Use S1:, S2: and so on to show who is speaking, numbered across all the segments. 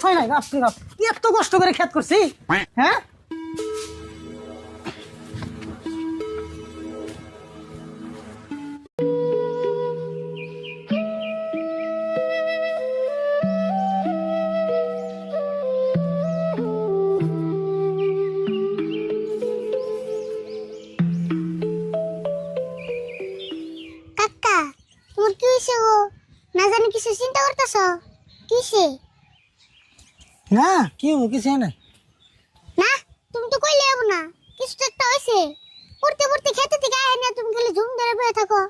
S1: হয় নাই বাপরে বাপ, এত কষ্ট করে খেত করছি। হ্যাঁ
S2: কাকা, তোমার কি হয়েছে গো? না জানি কিছু চিন্তা করতেছ? কিসে?
S1: না কি হবো, কিছু হয় না।
S2: না, তুমি তো কইলে হবো না, কিছু তো একটা হয়েছে। পড়তে পড়তে খেতে থেকে আয় না, তুমি খালি ঝুম ধরে বসে থাকো।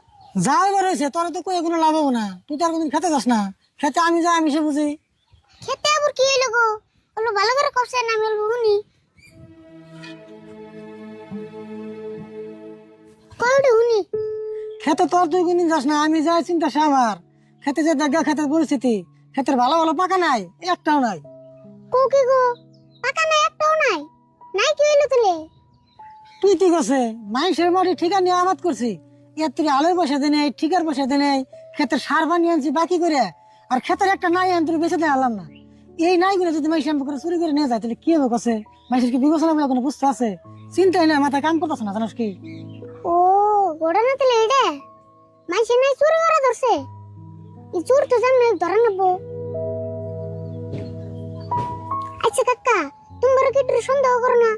S1: যা এবার হয়েছে তোরা তো কয়ে কোনো লাভ হবো না, তুই তো আর কোনদিন খেতে যাস না। খেতে আমি যাই, আমি সে বুঝি।
S2: খেতে আবার কি হইলো গো? বলো ভালো করে করছেন, আমি বলবো শুনি। কয়টা শুনি?
S1: খেতে তোর তুই কোনদিন যাস না, আমি যাই, চিন্তা সে আমার। খেতে যে দেখা খেতের পরিস্থিতি, খেতের ভালো ভালো পাকা নাই, একটাও নাই।
S2: কো কি গো? টাকা নাই, একটাও নাই? নাই কি হইলো তাহলে?
S1: তুই ঠিক আছে, মাইসের বাড়ি ঠিকা নিয়ে আবাদ করছি, এর তুই আলোর পয়সা দে নেই, ঠিকার পয়সা দে নেই, ক্ষেতের সার বানিয়ে আনছি বাকি করে, আর ক্ষেতের একটা নাই আন তুই বেঁচে দিয়ে আলাম না। এই নাইগুলো যদি মাইসে আমি করে চুরি করে নিয়ে যায় তাহলে কি হবে কাছে? মাইসের কি বিবেচনা বলে কোনো বুঝতে আছে? চিন্তাই না, মাথায় কাম করতেছে না, জানোস কি?
S2: ও, ঘটনা তাহলে এটা? মাইসে নাই চুরি করে ধরছে? এই চোর তো জানো ধরা নেবো। আচ্ছা কাকা, তোমার কি একটু সন্দেহ করো না?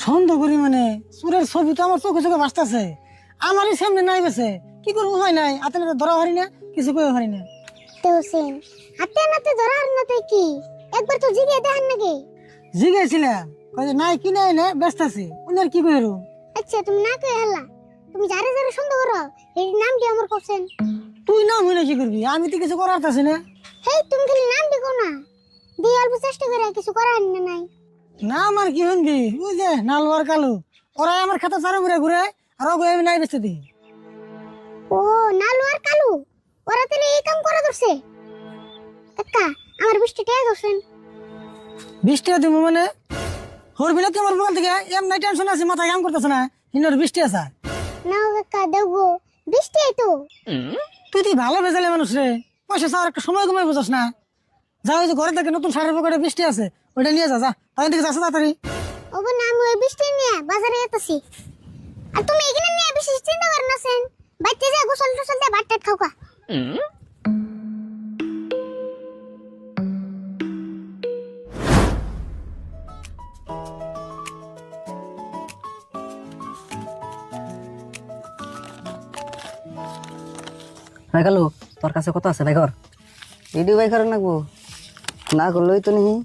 S1: সন্দেহ করি মানে? চোরের ছবি তো আমার চোখে চোখে বাঁচতেছে, আমারই সামনে নাই বেছে, কি করবো? হয় নাই, হাতে নাতে ধরা হারি না, কিছু করে হারি না।
S2: তো হোসেন, হাতে নাতে ধরা আর নাতে কি? একবার তো জিগে দেখান নাকি?
S1: জিজ্ঞাসিলাম, কয় যে নাই কি নাই না ব্যস্ত আছি, উনার কি কইরু?
S2: আচ্ছা তুমি না কই হেলা, তুমি যারে যারে সন্দেহ করো এই নাম কি আমার কোশ্চেন?
S1: তুই না হইলে কি করবি? আমি তো কিছু করার আছি না।
S2: হেই তুমি খালি নাম দেখো না, দিয়ে অল্প চেষ্টা করে কিছু করার না নাই।
S1: না আমার কি শুনবি, ওই যে নালুয়ার কালু, ওরা আমার খাতা চারো ঘুরে ঘুরে, আর ওকে আমি নাই বেচতে দিই।
S2: ও, নালু আর কালু, ওরা তাহলে এই কাম করে ধরছে। কাকা, আমার 20 টাকা হোসেন।
S1: 20 টাকা দিব মানে? হরবি না তুই আমার দোকান থেকে? এমনি টেনশন আছে, মাথায় কাম করতেছে না, হিন্দর 20 টাকা আছে।
S2: নাও কাকা দেবো, 20 টাকাই তো।
S1: তুই ভালো বেজালে মানুষ রে, পয়সা চাওয়ার একটা সময় কমে বুঝাস না। যা, ওই যে ঘরে থেকে নতুন শাড়ির পকেটে 20 টাকা আছে, ওইটা নিয়ে যা, যা তাই দিকে যাচ্ছে তাড়াতাড়ি।
S2: ওবে না, আমি ওই 20 টাকা নিয়ে বাজারে যেতেছি। আর তুমি এখানে নিয়ে বেশি চিন্তা করেন না সেন, বাইতে যা গোসল টোসল দিয়ে ভাত টাত খাও কা।
S3: ভাই কালু, তোর কাছে কত আছে ভাই ঘর? ভিডিও ভাই করেন নাকবো, না করলেই তো নেই।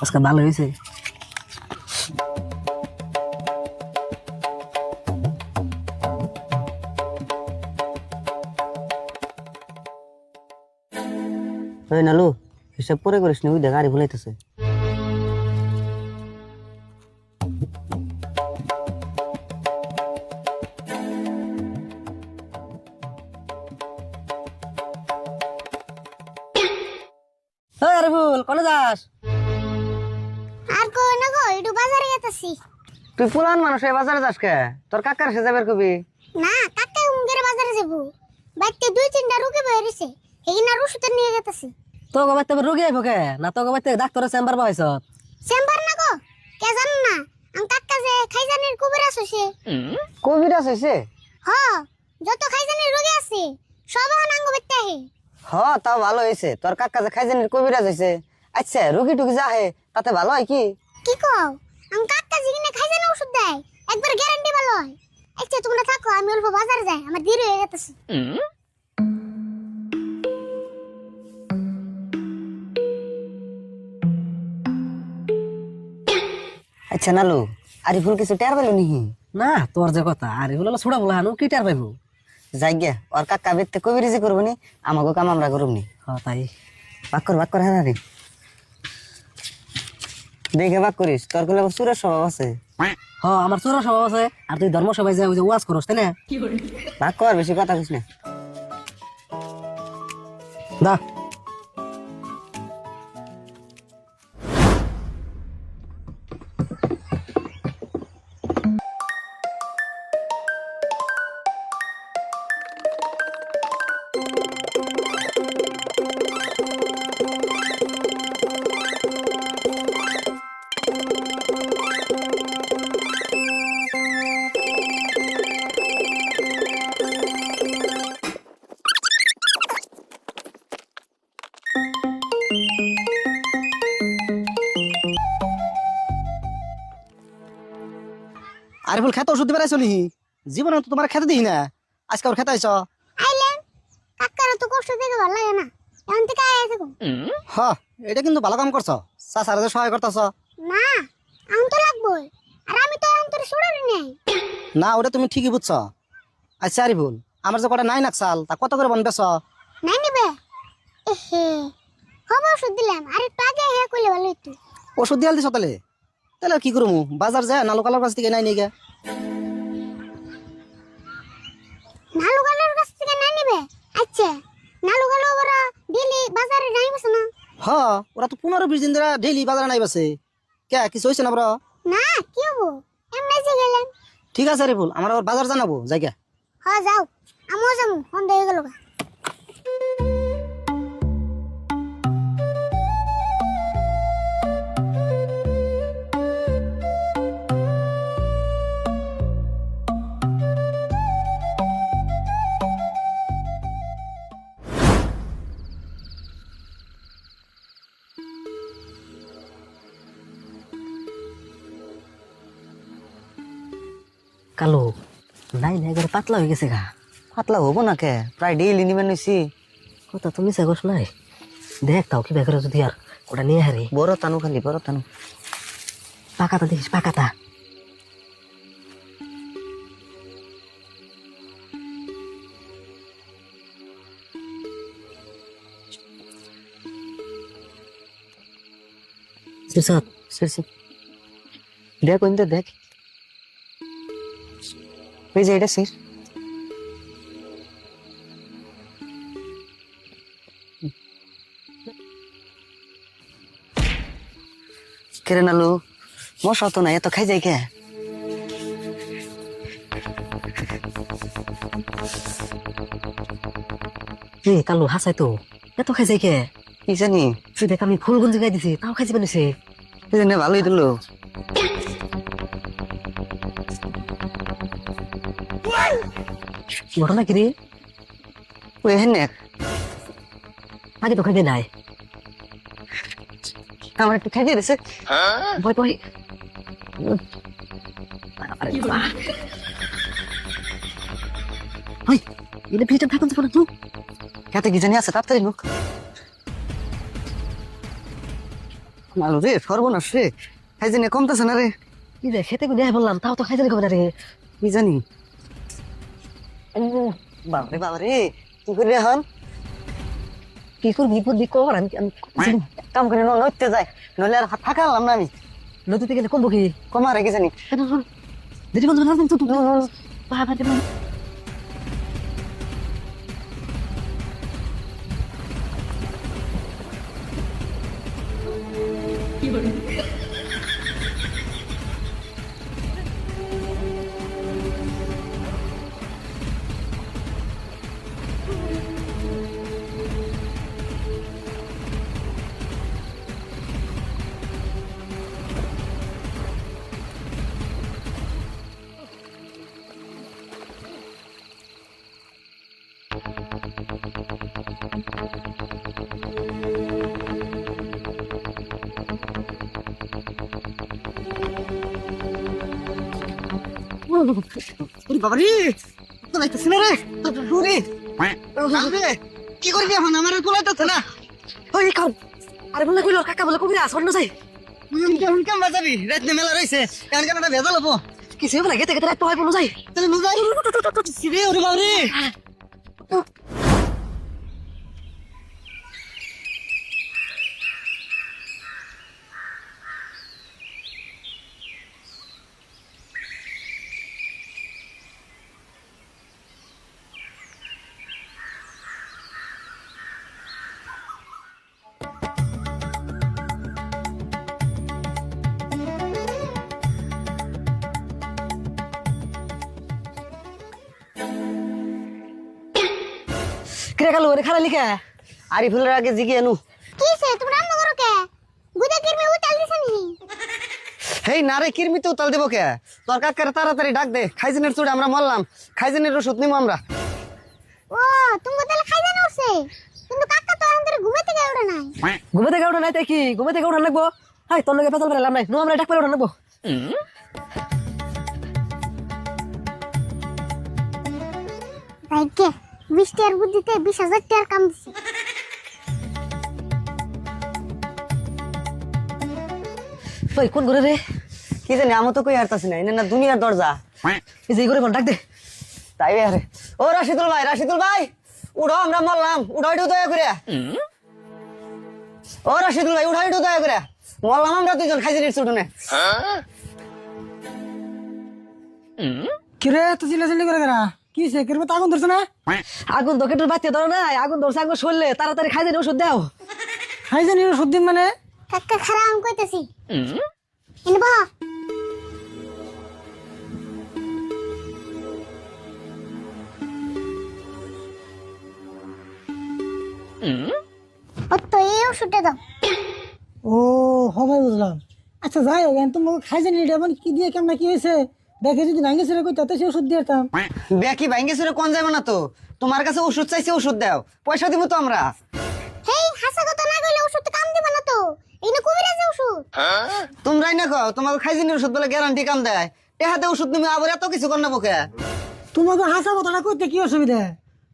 S3: আজকে ভালো হয়েছে। ওই নালু, হিসাব পরে করিস নি, ওই দেখ গাড়ি ভুলাইতেছে। আরে ভুল কোনে যাস?
S2: আর কই না গো, একটু বাজারে যেতেছি।
S3: তুই পুলান মানুষ, এই বাজারে যাস কে? তোর কাকার সে যাবে কবি?
S2: না, কাকা উঙ্গের বাজারে যাবো, বাইতে 2-3টা রুকে বেরিয়েছে, এখানে আর ওষুধ নিয়ে যেতেছি।
S3: তো গবাইতে রুগী আইব কে? না তো গবাইতে ডাক্তারের চেম্বার বহাইছ?
S2: চেম্বার না গো, কে জানো না, আম কাকা যে খাইজানির কবিরাজ হইছে।
S3: কবিরাজ হইছে?
S2: হ, যত খাইজানির রোগী আছে সব এখন আঙ্গ বেতে আহে।
S3: হ, তাও ভালো হয়েছে, তোর কাকা যে খাইজানির কবিরাজ হইছে। আচ্ছা, রুগী টুকি যা হে তাতে ভালো হয় কি?
S2: কি কও, আম কাকা যেখানে খাইজানি ওষুধ দেয় একবার গ্যারান্টি ভালো হয়। আচ্ছা তোমরা থাকো, আমি অল্প বাজারে যাই, আমার দেরি হয়ে গেছে।
S3: আচ্ছা নালু, আরিফুল কিছু টের পাইল নিহি? না, তোর যে কথা, আরিফুল হলো ছোড়া বলা হানু, কি টের পাইব? যাই গিয়া, ওর কাকা বেতে কবিরাজি করবো নি, আমাকে কাম আমরা করব নি। তাই বাক কর হ্যাঁ রে, দেখে বাক করিস, তোর কোলে চুরের স্বভাব আছে। আমার চোরের স্বভাব আছে, আর তুই ধর্ম সবাই যায় ওয়াজ করস তাই না? বাক কর, বেশি কথা কইস না। দা আরিফুল খেতে ওষুধ দিবার আইছো নি? জীবনে তো তোমার খেতে দিই না, আজকে ওর খেতে আইছো।
S2: আইলেন কাকার তো কষ্ট দেখে ভালো লাগে না, এখন থেকে আয় আছে
S3: হ, এটা কিন্তু ভালো কাম করছো, চাচারে যে সহায় করতেছ।
S2: না এখন তো লাগবই, আর আমি তো এখন তোর শুড়ারি নাই।
S3: না, ওটা তুমি ঠিকই বুঝছো। আচ্ছা আরিফুল, আমার যে কটা নাই নাকসাল তা কত করে বনবেছ?
S2: নাই নিবে এহে হবে ওষুধ দিলাম, আর একটু আগে হে কইলে ভালো হইতো।
S3: ওষুধ দিয়ে দিছ তাহলে? তাহলে আর কি করবো, বাজার যায় নালু কালার কাছ থেকে নাই নিয়ে গে।
S2: নালু গালের কাছ থেকে নাই নিবে? আচ্ছা নালু গালো ওরা ডেলি বাজারে নাই বসে না?
S3: হ, ওরা তো 15-20 দিন ধরে ডেইলি বাজারে নাই বসে। কে কিছু হয়েছে না বড়?
S2: না কি হবো, এমনি যে গেলাম।
S3: ঠিক আছে আরিফুল, আমরা ওর বাজার জানাবো জায়গা।
S2: হ্যাঁ যাও, আমিও যাবো, সন্ধ্যা হয়ে গেল গা।
S3: কালো নাই না, এবারে পাতলা হয়ে গেছে গা। পাতলা হবো না কে, প্রায় ডেইলি নিবেন নিছি। কথা তুমি সাগস নাই, দেখ তাও কি বেকার যদি আর ওটা নিয়ে হারি। বড় তানু, খালি বড় তানু, পাকাতা দেখিস, পাকাতা। শিরসাদ শিরসাদ দেখ ওইটা দেখ, ওই যে এটা সির। কেরে নালু, মশা তো নাই, এত খাই যাই কে? কালু হাসাই তো, এত খাই যাই কে? কি জানি, তুই দেখ আমি ফুলগঞ্জি গাই দিছি, তাও খাইছি বানিয়েছে। ভালোই দিল। ঘটনা কি রে? ওই হেনে আগে তো খাইতে নাই, আমার একটু খাইতে দিছে। ভয় ভয় এটা ভিতরে থাকুন তো, খেতে কি জানি আছে, তাড়াতাড়ি লোক। মালো রে, সর্বনাশ রে, খাই জানি কমতেছে না রে। কি রে, খেতে দেয় বললাম, তাও তো খাই জানি কমে না রে। কি জানি, বাবারে বাবারে, কি করবি এখন? কি করবি বুদ্ধি কর, আমি কাম করে নড়তে যাই, নইলে আর হাত থাকা হলাম না আমি। নদীতে গেলে কমবো কি, কমা রেখে জানি। দিদি বন্ধু বাবারে, তো নাইতেছে না রে, কি করবি এখন? আমার তোলাইতেছে না। ওই কাম আরে বলে কইলো কাকা বলে কবি আসর না যাই, কেমন কেমন বাজাবি? রাত মেলা রয়েছে, কেন কেন ভেজাল হবো কিছু হবে না, গেতে গেতে রাত হয় বলো যাই, তাহলে নো যাই রে। ওরে বাবারে, কে গেল ওরে খালা লিখা? আরিফুলের আগে জিগিয়ে নু।
S2: কি সে তুমি রান্না করো কে? গুদা কিরমি উতাল দিছ নি?
S3: হেই না রে, কিরমি তো উতাল দেব কে? তোর কাকারে তাড়াতাড়ি ডাক দে, খাইজিনের চুড়ে আমরা মরলাম, খাইজিনের ওষুধ নিমু আমরা।
S2: ও তুমি তাহলে খাই জানো উঠছে, কিন্তু কাকা তো আমাদের ঘুমাইতে গেল না।
S3: ঘুমে থেকে উঠা নাই তাই কি ঘুমে থেকে উঠান লাগবো হাই তোর লগে পেতাল পেলাম নাই নো আমরা ডাক পেলে উঠান লাগবো
S2: ভাইকে 20 টাকার বুদ্ধিতে 20,000 টাকার কাম দিছি।
S3: ওই কোন ঘরে রে
S4: কি জানি আমি তো কই হারতাছি না এনে না দুনিয়ার দরজা
S3: এই যে ঘরে কোন ডাক দে
S4: তাই আরে ও রাশিদুল ভাই উড়ো আমরা মরলাম উড়ো একটু দয়া করে ও রাশিদুল ভাই উড়ো একটু দয়া করে মরলাম আমরা দুজন খাইছি নিচ্ছি উঠোনে
S1: কিরে তো চিল্লাচিল্লি করে গেরা কি সে কিরবে তো আগুন ধরছে না
S3: আগুন তো কেটে বাচ্চা ধরো নাই আগুন ধরছে আগুন সরলে তাড়াতাড়ি খাই দেন ওষুধ দাও
S1: খাই জানি ওষুধ দিন মানে
S2: কাকা খারাপ আমি কইতাছি এনে বহ ও তো এই ওষুধটা দাও।
S1: ও হবে বুঝলাম আচ্ছা যাই হোক এখন তোমাকে খাই জানি এটা মানে কি দিয়ে কেমন কি হয়েছে দেখে যদি ভাঙে ছেড়ে কই তাতে সে ওষুধ দিয়ে দিতাম
S4: ব্যাকি ভাঙ্গে সুরে কোন যাবে না তো তোমার কাছে ওষুধ চাইছি ওষুধ দাও পয়সা দিব তো আমরা
S2: হেই হাসা কথা না কইলে ওষুধ কাম দিবা না তো এইনা কবিরাজের ওষুধ।
S4: তোমরাই না কও তোমাকে খাইজিনের ওষুধ বলে গ্যারান্টি কাম দেয় টেহাতে ওষুধ তুমি আবার এত কিছু কর না বকে
S1: তোমাকে হাসা কথাটা কইতে কি অসুবিধা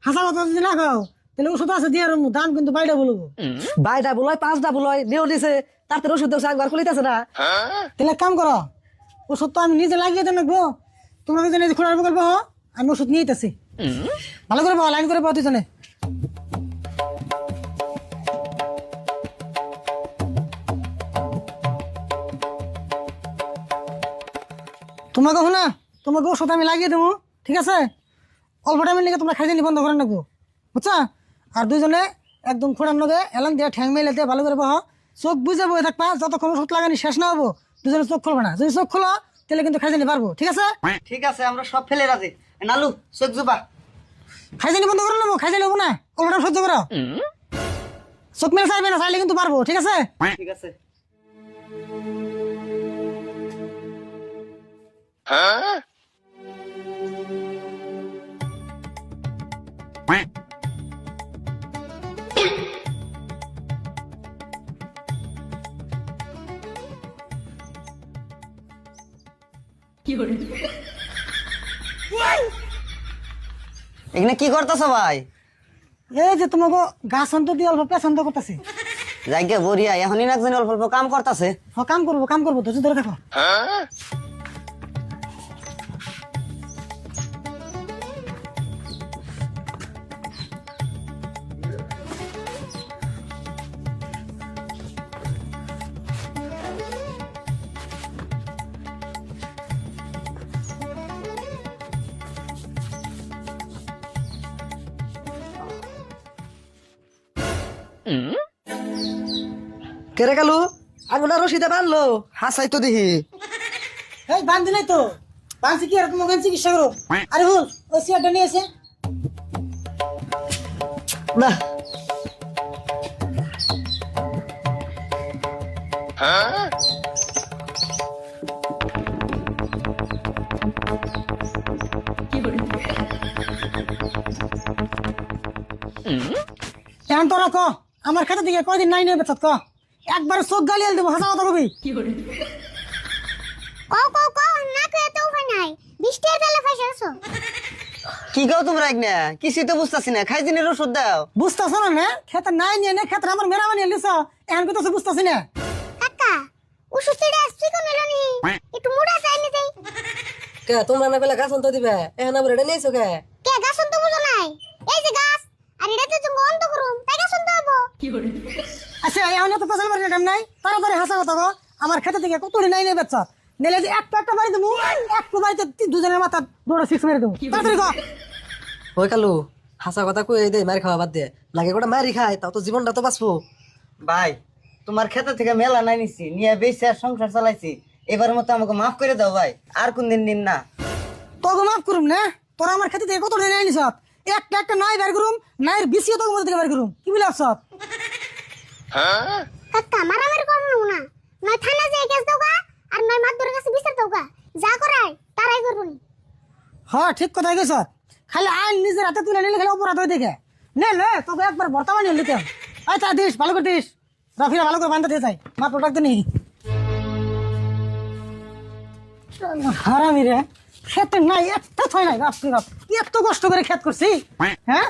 S1: হাসা কথা যদি না খাও তাহলে ওষুধ আছে দিয়ে রমু দাম কিন্তু বাইরে বলবো
S3: বাইটা বলয় পাঁচটা বলয় নিয়েও দিছে তাতে ওষুধ দেওয়া আঙ্গার খুলিতেছে না
S1: তাহলে এক কাম করো ওষুধ তো আমি নিজে লাগিয়ে দেন রাখবো তোমরা দুজনে খোলার করবো আমি ওষুধ নিয়ে আসি ভালো করে পাও লাইন করে পাও দুজনে তোমাকে শোনা তোমাকে ওষুধ আমি লাগিয়ে দেবো ঠিক আছে অল্প টাইমের লিগে তোমরা খাইজানি বন্ধ করে রাখবো বুঝছা আর দুজনে একদম খোঁড়ার নগে এলাম দিয়ে ঠ্যাং মেলে দিয়ে ভালো করে পাও চোখ বুঝে বয়ে থাকবা যতক্ষণ ওষুধ লাগানি শেষ না হবো দুজনে চোখ খুলবে না যদি চোখ খোলো তাহলে কিন্তু খাইজানি পারবো ঠিক আছে
S4: ঠিক আছে আমরা সব ফেলে রাজি নালু চোখ জুবা
S1: খাইজানি বন্ধ করে নেবো খাইজানি হবো না অল্প টাইম সহ্য করো চোখ মেলে চাইবে না চাইলে কিন্তু পারবো ঠিক আছে
S4: ঠিক আছে এখানে কি করতেছো ভাই
S1: এই যে তোমাকে গাছ অন্ত দিয়ে অল্প পেছন্দ করতেছি
S4: যাইকে বরিয়া এখনই না জানি অল্প অল্প কাম করতেছে
S1: কাম করবো ধৈর্য ধরে থাকো
S3: কেরে গেল আগুনটা রশিদে বানলো
S4: হাসাই তো দেখি
S1: এই বান্ধি নাই তো বান্ধি কি আর তোমাকে চিকিৎসা করো আরে ভুল ওই চেয়ারটা নিয়ে এসে
S3: না
S1: এখন তো রাখো আমার খাতা দিকে কয়দিন নাই নেবে ক একবার চোখ গালিয়ে দেবো হাসা কথা কবি
S2: কও না কই এত উপায় নাই 20 টাকা দিলে পয়সা আছো।
S4: কি গাও তোমরা এক না কিছুই তো বুঝতাছি না খাইজিনের ওষুধ দাও
S1: বুঝতেছো না খেতে নাই নিয়ে নে খেতে আমার মেরা বানিয়ে লিছ এখন কথা বুঝতেছি না
S2: কাকা ওষুধটা আসছে কোন এলো নি একটু মুড়া চাই নি দেই
S3: কে তোমরা না কইলা গাছ অন্ত দিবে এখন আবার এটা নিয়েছো কে
S2: কে গাছ তো বুঝো নাই এই যে গাছ আর এটা তো তুমি অন্ত করুম তাই গাছ অন্ত হবো।
S1: আচ্ছা এখন তো পেছাল বাড়ি টাইম নাই তাড়াতাড়ি হাসা কথা কো আমার খেতে থেকে কতটি নাই নেবে বেচা নেলে যে একটা বাড়ি দেবো একটু বাড়িতে দুজনের মাথা দৌড়া 6 মেরে দেবো তাড়াতাড়ি কো
S3: ওই কালু হাসা কথা কই দে মার খাওয়া বাদ দে লাগে গোটা মারি খায় তাও তো জীবনটা তো বাঁচবো
S4: ভাই তোমার খেতে থেকে মেলা নাই নিছি নিয়ে বেশি আর সংসার চালাইছি এবার মতো আমাকে মাফ করে দাও ভাই আর কোন দিন নিন না
S1: তোকে মাফ করুম না তোরা আমার খেতে থেকে কতটি নাই নিছ একটা নাই বের করুম নাইয়ের বেশিও তোকে মধ্যে থেকে বের করুম কি বলে আসছ
S2: কাকা মারামারি করব না নয় থানা যাই কেস দাওগা আর নয় মাদুরের কাছে বিচার দাওগা যা করাই তারাই করব নি।
S1: হ্যাঁ ঠিক কথা কইছ খালি আইন নিজের হাতে তুলে নিলে খালি অপরাধ হয়ে দেখে নে তোকে একবার বর্তমানে নিতে আচ্ছা দিস ভালো করে দিস রাফিরা ভালো করে বান্ধা দিয়ে যায় মা প্রোডাক্ট নেই হারামি রে খেতে নাই একটা থয় নাই বাপ রে বাপ এত কষ্ট করে খেত করছি হ্যাঁ